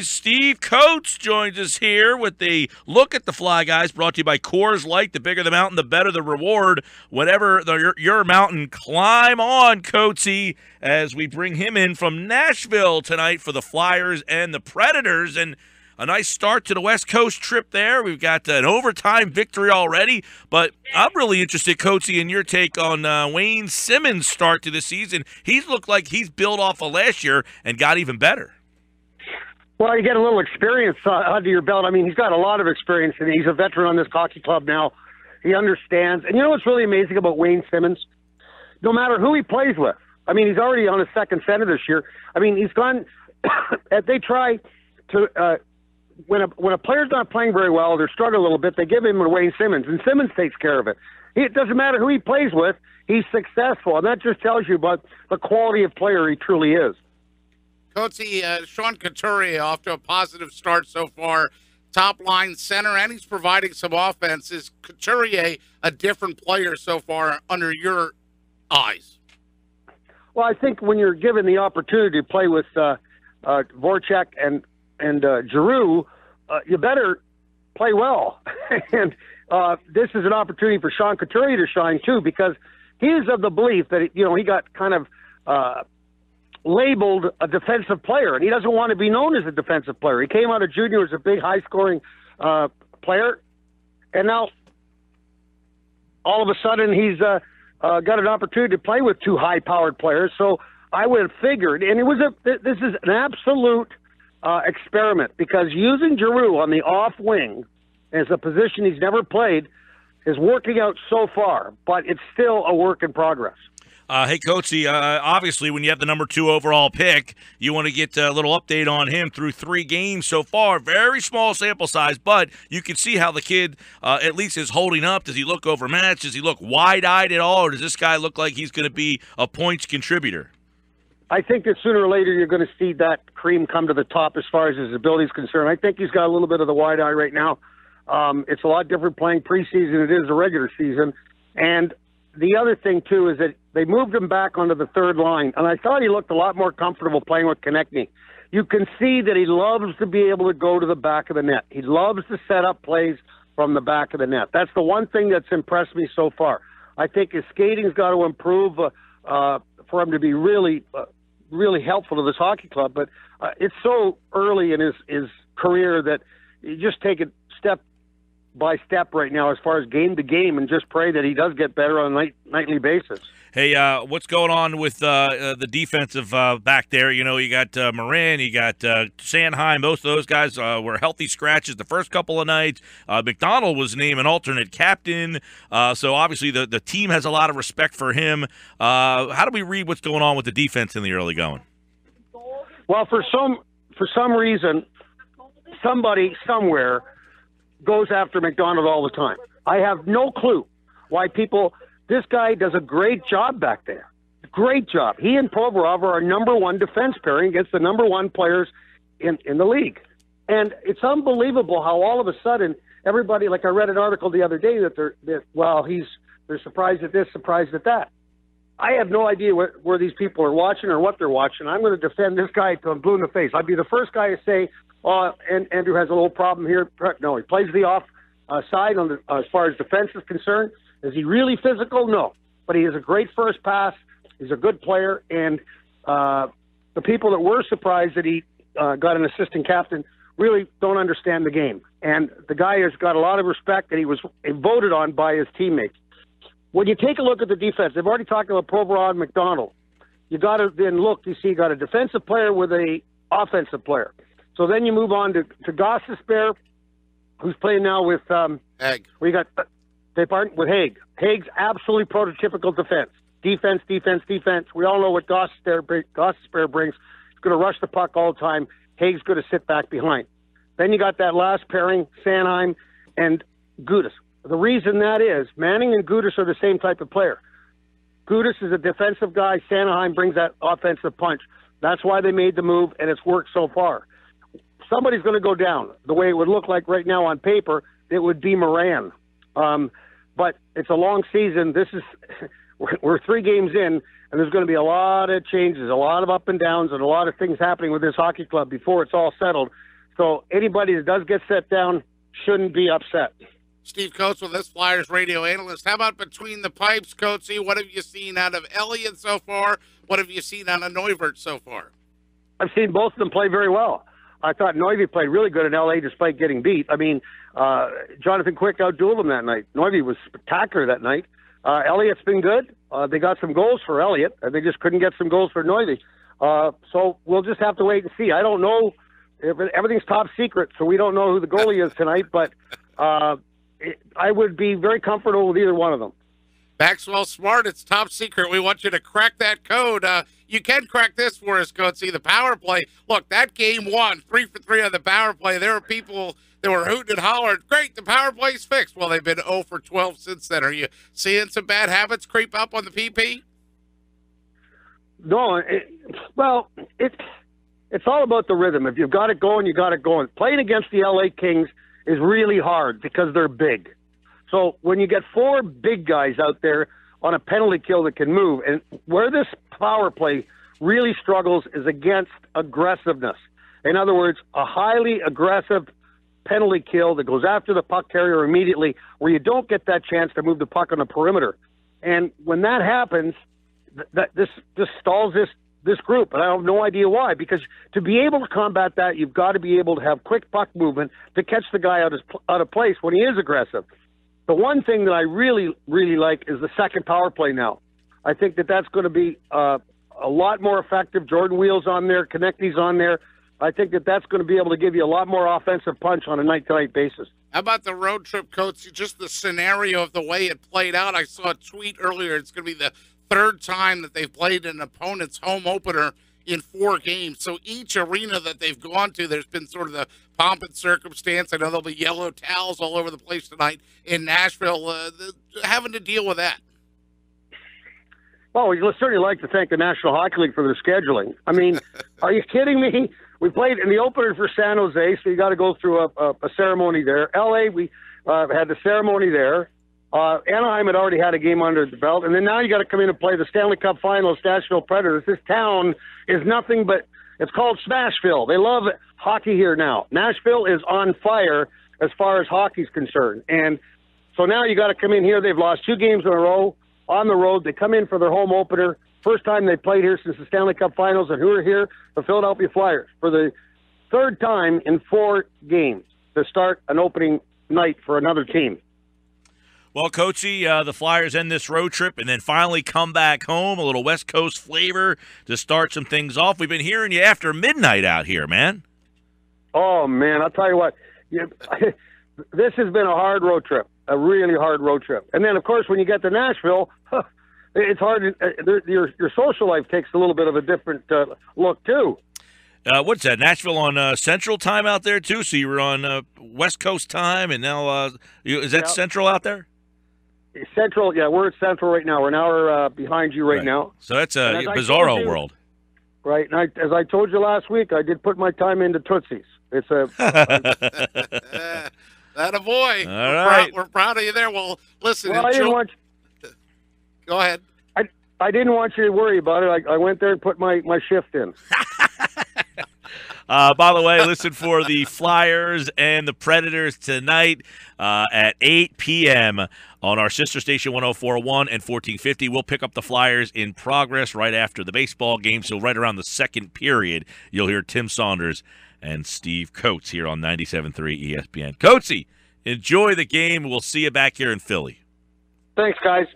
Steve Coates joins us here with a look at the Fly Guys, brought to you by Coors Light. The bigger the mountain, the better the reward. Whatever your mountain, climb on, Coatesy, as we bring him in from Nashville tonight for the Flyers and the Predators. And a nice start to the West Coast trip there. We've got an overtime victory already, but I'm really interested, Coatesy, in your take on Wayne Simmonds' start to the season. He's looked like he's built off of last year and got even better. Well, you get a little experience under your belt. I mean, he's got a lot of experience, and he's a veteran on this hockey club now. He understands. And you know what's really amazing about Wayne Simmonds? No matter who he plays with, I mean, he's already on his second center this year. I mean, he's gone – they try to when a player's not playing very well, they're struggling a little bit, they give him to Wayne Simmonds, and Simmonds takes care of it. It doesn't matter who he plays with, he's successful, and that just tells you about the quality of player he truly is. Coatesy, Sean Couturier off to a positive start so far, top-line center, and he's providing some offense. Is Couturier a different player so far under your eyes? Well, I think when you're given the opportunity to play with Voracek and Giroux, you better play well. And this is an opportunity for Sean Couturier to shine, too, because he is of the belief that, he got kind of labeled a defensive player, and he doesn't want to be known as a defensive player. He came out of junior as a big, high-scoring player, and now all of a sudden he's got an opportunity to play with two high-powered players. So I would have figured, and this is an absolute experiment, because using Giroux on the off wing as a position he's never played is working out so far, but it's still a work in progress. Hey, Coatesy, obviously when you have the number 2 overall pick, you want to get a little update on him through 3 games so far. Very small sample size, but you can see how the kid at least is holding up. Does he look overmatched? Does he look wide-eyed at all, or does this guy look like he's going to be a points contributor? I think that sooner or later you're going to see that cream come to the top as far as his ability is concerned. I think he's got a little bit of the wide eye right now. It's a lot different playing preseason than it is the regular season. And the other thing, too, is that they moved him back onto the third line, and I thought he looked a lot more comfortable playing with Konechny. You can see that he loves to be able to go to the back of the net. He loves to set up plays from the back of the net. That's the one thing that's impressed me so far. I think his skating's got to improve for him to be really helpful to this hockey club. But it's so early in his career that you just take it step by step right now as far as game to game, and just pray that he does get better on a nightly basis. Hey, what's going on with the defensive back there? You got Morin, you got Sanheim. Most of those guys were healthy scratches the first couple of nights. McDonald was named an alternate captain, so obviously the team has a lot of respect for him. How do we read what's going on with the defense in the early going? Well, for some reason, somebody somewhere goes after McDonald all the time. I have no clue why people. This guy does a great job back there. Great job. He and Provorov are our number 1 defense pairing against the number 1 players in the league. And it's unbelievable how all of a sudden everybody, like I read an article the other day that they're surprised at this, surprised at that. I have no idea where these people are watching or what they're watching. I'm going to defend this guy till I'm blue in the face. I'd be the first guy to say, and Andrew has a little problem here. No, he plays the off side as far as defense is concerned. Is he really physical? No. But he has a great first pass. He's a good player. And the people that were surprised that he got an assistant captain really don't understand the game. And the guy has got a lot of respect, and he was voted on by his teammates. When you take a look at the defense, they've already talked about Provorov and McDonald. You got to then look, you see you got a defensive player with a offensive player. So then you move on to Gostisbehere, who's playing now with Egg. We got with Hague. Hague's absolutely prototypical defense. Defense. We all know what Gostisbehere brings. He's going to rush the puck all the time. Hague's going to sit back behind. Then you got that last pairing, Sanheim and Gudas. The reason that is, Manning and Gudas are the same type of player. Gudas is a defensive guy. Sanheim brings that offensive punch. That's why they made the move, and it's worked so far. Somebody's going to go down. The way it would look like right now on paper, it would be Moran. But it's a long season. We're 3 games in, and there's going to be a lot of changes, a lot of up and downs, and a lot of things happening with this hockey club before it's all settled. So anybody that does get set down shouldn't be upset. Steve Coates with us, Flyers radio analyst. How about between the pipes, Coatesy? What have you seen out of Elliott so far? What have you seen out of Neuvirth so far? I've seen both of them play very well. I thought Neuvirth played really good in L.A. despite getting beat. I mean, Jonathan Quick outdueled him that night. Neuvirth was spectacular that night. Elliott's been good. They got some goals for Elliott. They just couldn't get some goals for Neuvirth. So we'll just have to wait and see. I don't know. Everything's top secret, so we don't know who the goalie is tonight, but I would be very comfortable with either one of them. Maxwell Smart, it's top secret. We want you to crack that code. You can crack this for us, Coatsy. The power play. Look, that game 1, 3 for 3 on the power play. There were people that were hooting and hollering, great, the power play's fixed. Well, they've been 0 for 12 since then. Are you seeing some bad habits creep up on the PP? No, it's all about the rhythm. If you've got it going, you got it going. Playing against the LA Kings is really hard because they're big. So when you get 4 big guys out there on a penalty kill that can move, and where this power play really struggles is against aggressiveness. In other words, a highly aggressive penalty kill that goes after the puck carrier immediately, where you don't get that chance to move the puck on the perimeter. And when that happens, this stalls this group, and I have no idea why, because to be able to combat that, you've got to be able to have quick puck movement to catch the guy out of place when he is aggressive. The one thing that I really, really like is the second power play now. I think that's going to be a lot more effective. Jordan Wheel's on there, Konechny's on there. I think that's going to be able to give you a lot more offensive punch on a night-to-night basis. How about the road trip, Coach? Just the scenario of the way it played out. I saw a tweet earlier. It's going to be the 3rd time that they've played an opponent's home opener in 4 games. So each arena that they've gone to, there's been sort of the pomp and circumstance. I know there'll be yellow towels all over the place tonight in Nashville, having to deal with that. Well, we'd certainly like to thank the National Hockey League for their scheduling. I mean, are you kidding me? We played in the opener for San Jose, so you got to go through a ceremony there. L.A., we had the ceremony there. Anaheim had already had a game under the belt, and then now you got to come in and play the Stanley Cup Finals, Nashville Predators. This town is nothing but, it's called Smashville. They love hockey here now. Nashville is on fire as far as hockey's concerned. And so now you got to come in here. They've lost 2 games in a row on the road. They come in for their home opener. First time they played here since the Stanley Cup Finals, and who are here? The Philadelphia Flyers. For the 3rd time in 4 games to start an opening night for another team. Well, Coachy, the Flyers end this road trip and then finally come back home, a little West Coast flavor to start some things off. We've been hearing you after midnight out here, man. Oh, man, I'll tell you what. This has been a hard road trip, a really hard road trip. And then, of course, when you get to Nashville, it's hard. Your social life takes a little bit of a different look, too. What's that, Nashville on Central time out there, too? So you were on West Coast time, and now is that Central out there? Central, yeah, we're at Central right now. We're an hour behind you right now. So that's a bizarro world. Right, and as I told you last week, I did put my time into Tootsie's. It's a... That a boy. All right. We're proud of you there. Well, listen. Well, I didn't want... Go ahead. I didn't want you to worry about it. I went there and put my shift in. By the way, listen for the Flyers and the Predators tonight at 8 p.m. on our sister station 104.1 and 1450. We'll pick up the Flyers in progress right after the baseball game. So right around the 2nd period, you'll hear Tim Saunders and Steve Coates here on 97.3 ESPN. Coatesy, enjoy the game. We'll see you back here in Philly. Thanks, guys.